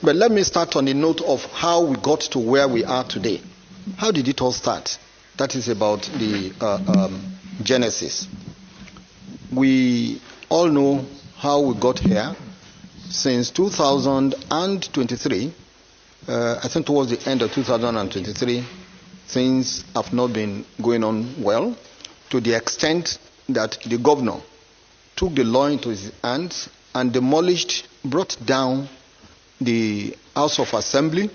But let me start on the note of how we got to where we are today. How did it all start? That is about the genesis. We all know how we got here. Since 2023, I think towards the end of 2023, things have not been going on well, to the extent that the governor took the law into his hands and demolished, brought down the House of Assembly.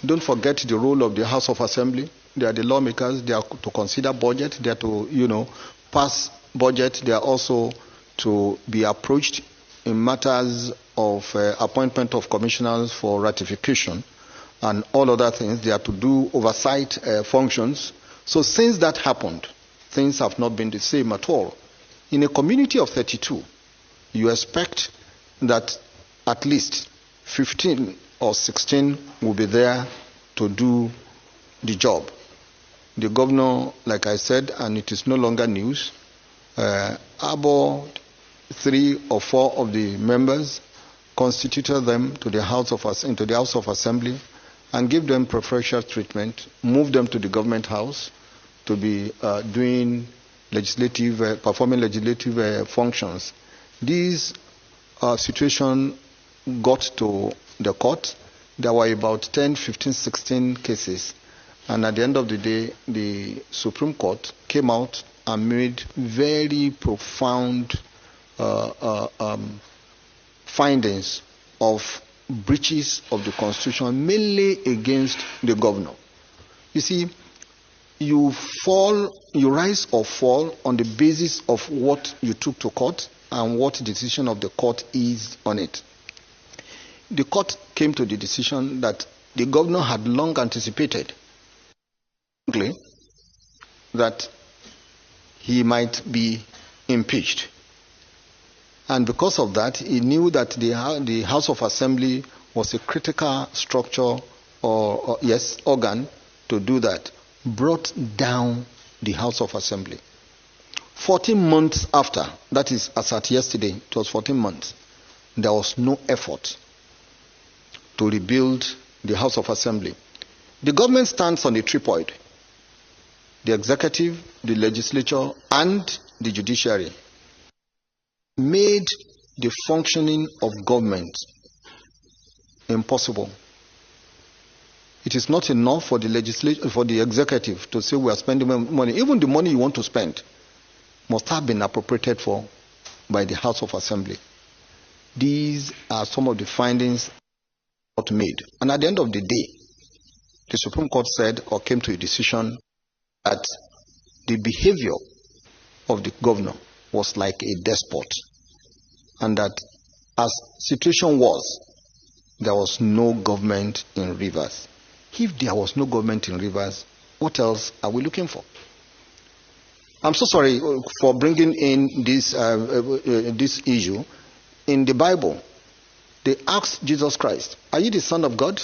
Don't forget the role of the House of Assembly. They are the lawmakers. They are to consider budget. They are to, pass budget. They are also to be approached in matters of appointment of commissioners for ratification and all other things. They are to do oversight functions. So since that happened, things have not been the same at all. In a community of 32, you expect that at least 15 or 16 will be there to do the job. The governor, like I said, and it is no longer news, about 3 or 4 of the members, constituted them to the House of Assembly and gave them preferential treatment, moved them to the government house to be performing legislative functions. This situation got to the court. There were about 10, 15, 16 cases. And at the end of the day, the Supreme Court came out and made very profound findings of breaches of the Constitution, mainly against the governor. You see, you rise or fall on the basis of what you took to court and what the decision of the court is on it. The court came to the decision that the governor had long anticipated that he might be impeached. And because of that, he knew that the House of Assembly was a critical structure organ to do that. Brought down the House of Assembly. 14 months after, that is as at yesterday, it was 14 months, there was no effort to rebuild the House of Assembly. The government stands on a tripod: the executive, the legislature, and the judiciary. Made the functioning of government impossible. It is not enough for the executive to say we are spending money. Even the money you want to spend must have been appropriated for by the House of Assembly. These are some of the findings not made. And at the end of the day, the Supreme Court said or came to a decision that the behavior of the governor was like a despot, and that as situation was, there was no government in Rivers. If there was no government in Rivers, what else are we looking for? I'm so sorry for bringing in this issue. In the Bible, they asked Jesus Christ, "Are you the Son of God?"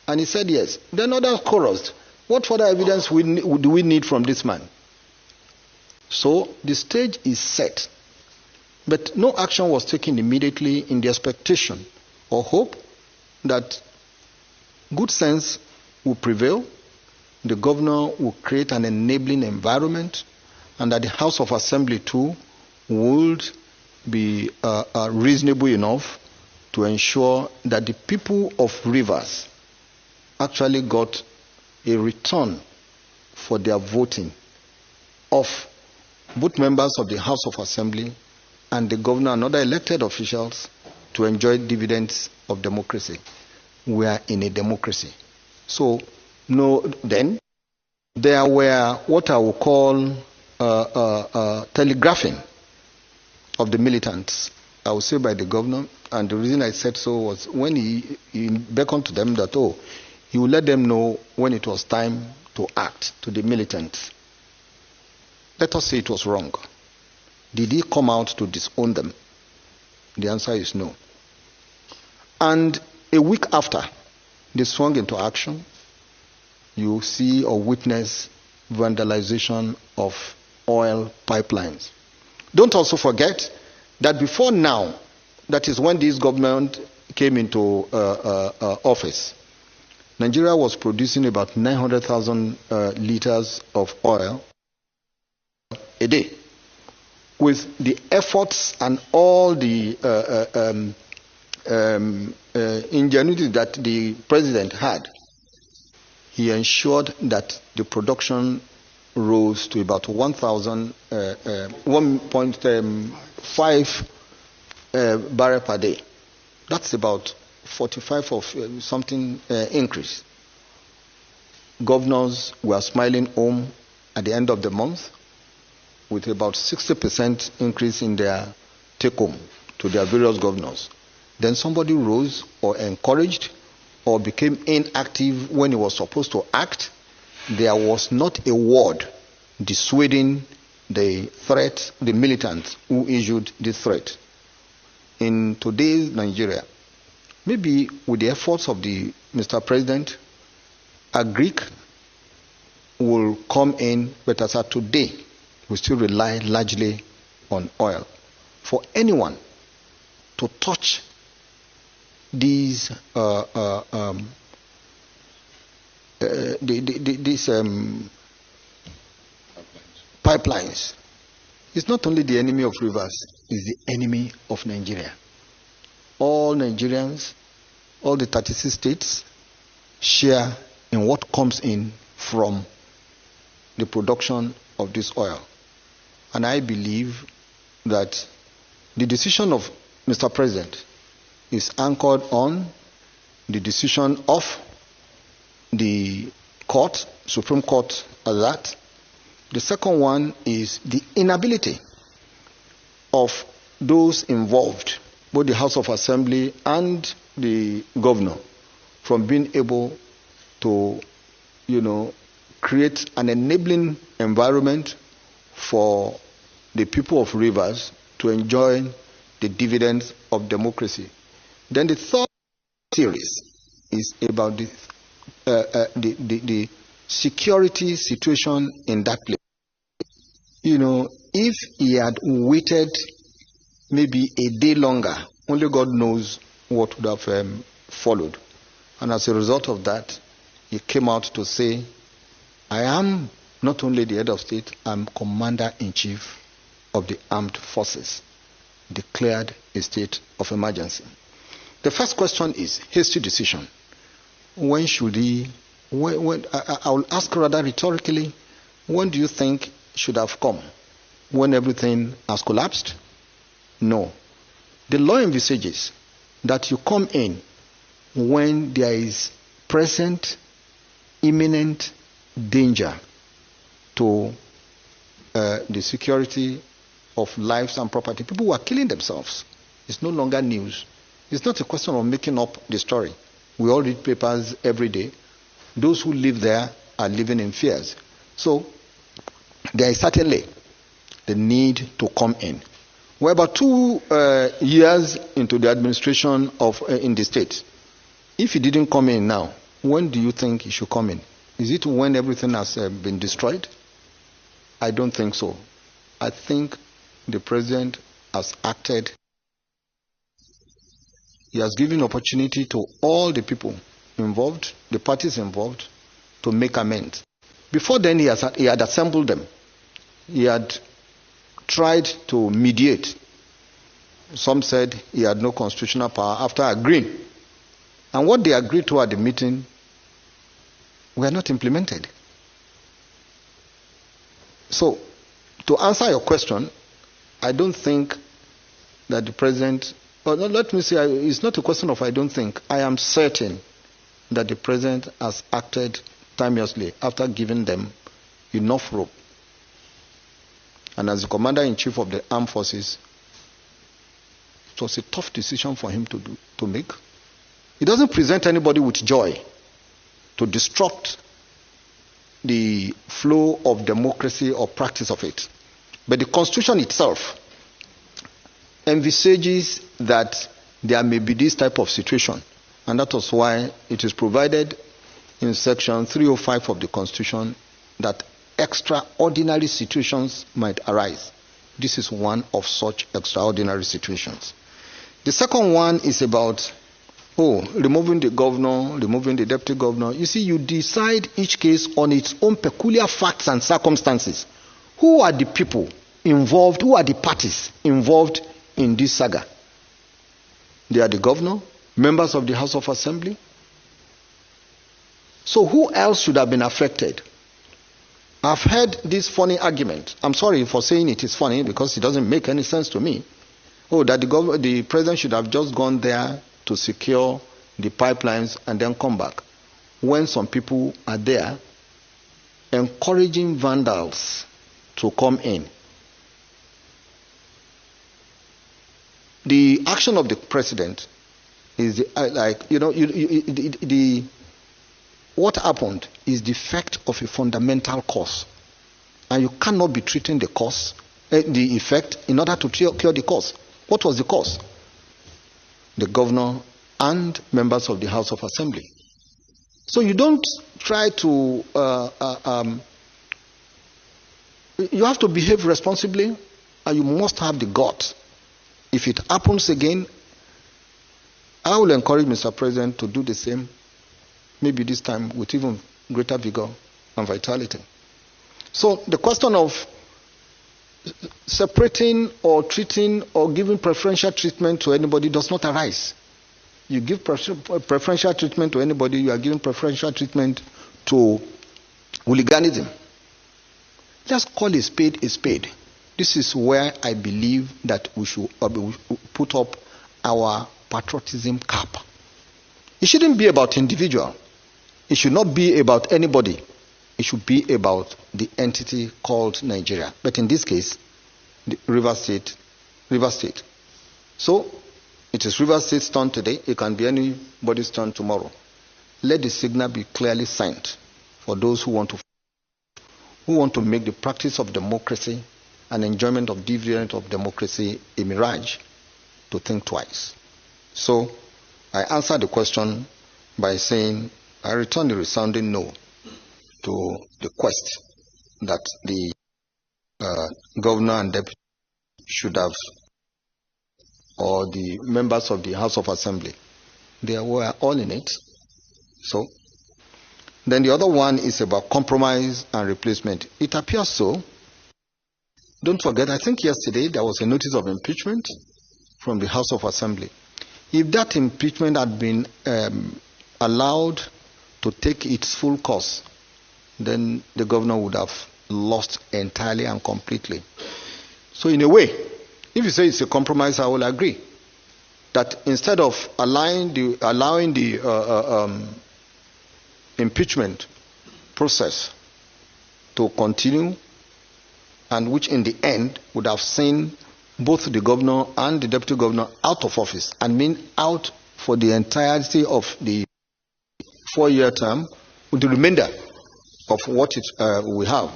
And he said yes. Then others chorused, "What further evidence do we need from this man?" So the stage is set. But no action was taken immediately, in the expectation or hope that good sense will prevail, the governor will create an enabling environment, and that the House of Assembly too would be reasonable enough to ensure that the people of Rivers actually got a return for their voting of both members of the House of Assembly and the governor and other elected officials to enjoy dividends of democracy. We are in a democracy. So, then there were what I will call telegraphing of the militants, I would say by the governor. And the reason I said so was when he beckoned to them that, he would let them know when it was time to act, to the militants. Let us say it was wrong. Did he come out to disown them? The answer is no. And a week after they swung into action, you see or witness vandalization of oil pipelines. Don't also forget that before now, that is when this government came into office, Nigeria was producing about 900,000 liters of oil a day. With the efforts and all the ingenuity that the president had, he ensured that the production rose to about 1.5 barrel per day. That's about 45 of something increase. Governors were smiling home at the end of the month with about 60% increase in their take-home to their various governors. Then somebody rose or encouraged or became inactive when he was supposed to act. There was not a word dissuading the threat, the militants who issued this threat. In today's Nigeria, maybe with the efforts of the Mr. President, a Greek will come in, but as of today, we still rely largely on oil. For anyone to touch these pipelines, it's not only the enemy of rivers, it's the enemy of Nigeria. All Nigerians, all the 36 states share in what comes in from the production of this oil. And I believe that the decision of Mr. President is anchored on the decision of the court, Supreme Court, as that. The second one is the inability of those involved, both the House of Assembly and the governor, from being able to, create an enabling environment for the people of Rivers to enjoy the dividends of democracy. Then the third series is about the security situation in that place. If he had waited maybe a day longer, only God knows what would have followed. And as a result of that, he came out to say, I am not only the head of state, I'm commander-in-chief of the armed forces, declared a state of emergency. The first question is hasty decision. When should he, I will ask rather rhetorically, when do you think should have come? When everything has collapsed? No. The law envisages that you come in when there is present, imminent danger to the security of lives and property. People who are killing themselves. It's no longer news. It's not a question of making up the story. We all read papers every day. Those who live there are living in fears. So there is certainly the need to come in. We're about 2 years into the administration of in the state. If he didn't come in now, when do you think he should come in? Is it when everything has been destroyed? I don't think so. I think the president has acted. He has given opportunity to all the people involved, the parties involved, to make amends. Before then, he had assembled them. He had tried to mediate. Some said he had no constitutional power after agreeing. And what they agreed to at the meeting were not implemented. So, to answer your question, I don't think that the president, or let me say, it's not a question of I don't think. I am certain that the president has acted timeously after giving them enough rope. And as the commander-in-chief of the armed forces, it was a tough decision for him to make. It doesn't present anybody with joy to disrupt the flow of democracy or practice of it. But the Constitution itself envisages that there may be this type of situation. And that was why it is provided in section 305 of the Constitution that extraordinary situations might arise. This is one of such extraordinary situations. The second one is about Oh, removing the governor, removing the deputy governor. You see, you decide each case on its own peculiar facts and circumstances. Who are the people involved? Who are the parties involved in this saga? They are the governor, members of the House of Assembly. So who else should have been affected? I've heard this funny argument. I'm sorry for saying it is funny because it doesn't make any sense to me. Oh, that the president should have just gone there to secure the pipelines and then come back. When some people are there encouraging vandals to come in. The action of the president is what happened is the effect of a fundamental cause, and you cannot be treating the cause, the effect, in order to cure the cause. What was the cause? The governor and members of the House of Assembly. So you don't try to. You have to behave responsibly, and you must have the guts. If it happens again, I will encourage Mr. President to do the same. Maybe this time with even greater vigor and vitality. So the question of separating or treating or giving preferential treatment to anybody does not arise. You give preferential treatment to anybody, you are giving preferential treatment to hooliganism. Let's call a spade a spade. This is where I believe that we should put up our patriotism cap. It shouldn't be about individual. It should not be about anybody. It should be about the entity called Nigeria. But in this case, the Rivers State. So, it is Rivers State's turn today. It can be anybody's turn tomorrow. Let the signal be clearly sent for those who want to make the practice of democracy and enjoyment of dividend of democracy a mirage, to think twice. So, I answered the question by saying I return the resounding no to the quest that the governor and deputy should have, or the members of the House of Assembly. They were all in it. So, then the other one is about compromise and replacement. It appears so. Don't forget, I think yesterday there was a notice of impeachment from the House of Assembly. If that impeachment had been allowed to take its full course, then the governor would have lost entirely and completely. So in a way, if you say it's a compromise, I will agree that instead of allowing the impeachment process to continue, and which in the end would have seen both the governor and the deputy governor out of office, and mean out for the entirety of the 4-year term, with the remainder of what we have.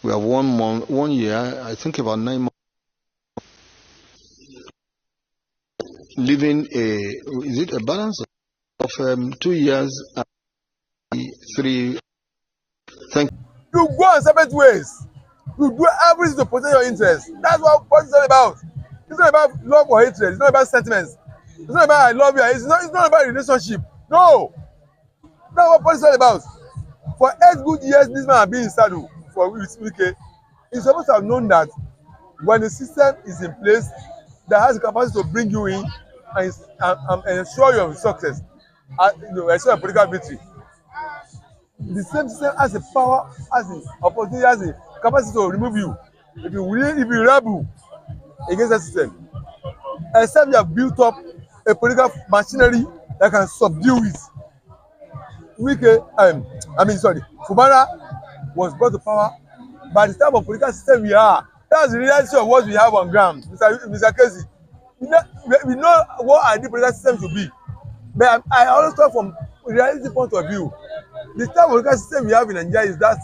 We have 1 year, I think about 9 months, leaving is it a balance of 2 years and 3? Thank you. You go on separate ways. You do everything to protect your interests. That's what politics is all about. It's not about love or hatred. It's not about sentiments. It's not about I love you. It's not about relationship. No. That's what politics is all about. For 8 good years, this man has been in saddle for WIKE. He's supposed to have known that when the system is in place that has the capacity to bring you in and ensure your success, ensure your political victory, the same system has the power, has the opportunity, has the capacity to remove you if you rebel against the system, except you have built up a political machinery that can subdue it. Fubara was brought to power by the type of political system we are. That's the reality of what we have on ground, Mr. Casey. We know what our political system should be, but I always talk from a reality point of view. The type of political system we have in Nigeria is that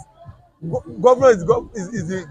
government is the